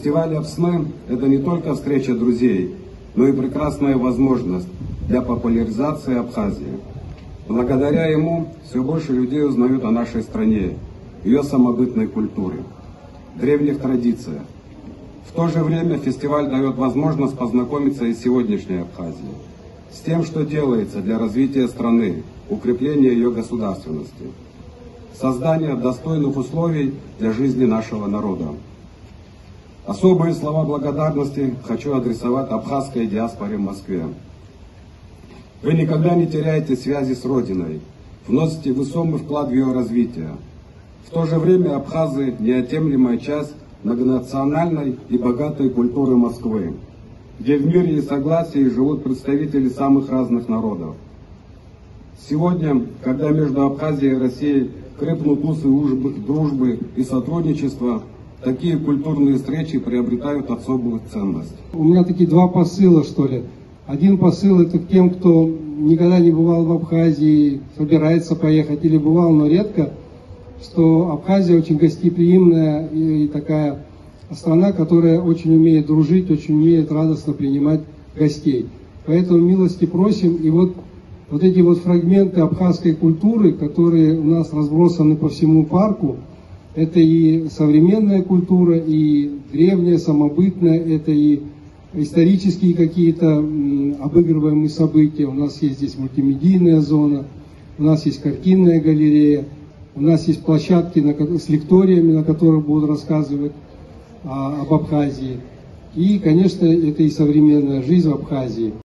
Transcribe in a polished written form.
Фестиваль Апсны – это не только встреча друзей, но и прекрасная возможность для популяризации Абхазии. Благодаря ему все больше людей узнают о нашей стране, ее самобытной культуре, древних традициях. В то же время фестиваль дает возможность познакомиться и с сегодняшней Абхазией, с тем, что делается для развития страны, укрепления ее государственности, создания достойных условий для жизни нашего народа. Особые слова благодарности хочу адресовать абхазской диаспоре в Москве. Вы никогда не теряете связи с Родиной, вносите весомый вклад в ее развитие. В то же время абхазы – неотъемлемая часть многонациональной и богатой культуры Москвы, где в мире и согласии живут представители самых разных народов. Сегодня, когда между Абхазией и Россией крепнут узы дружбы и сотрудничества, такие культурные встречи приобретают особую ценность. У меня такие два посыла, что ли. Один посыл — это к тем, кто никогда не бывал в Абхазии, собирается поехать или бывал, но редко, что Абхазия очень гостеприимная и такая страна, которая очень умеет дружить, очень умеет радостно принимать гостей. Поэтому милости просим. И вот эти вот фрагменты абхазской культуры, которые у нас разбросаны по всему парку, это и современная культура, и древняя, самобытная, это и исторические какие-то обыгрываемые события. У нас есть здесь мультимедийная зона, у нас есть картинная галерея, у нас есть площадки с лекториями, на которых будут рассказывать об Абхазии. И, конечно, это и современная жизнь в Абхазии.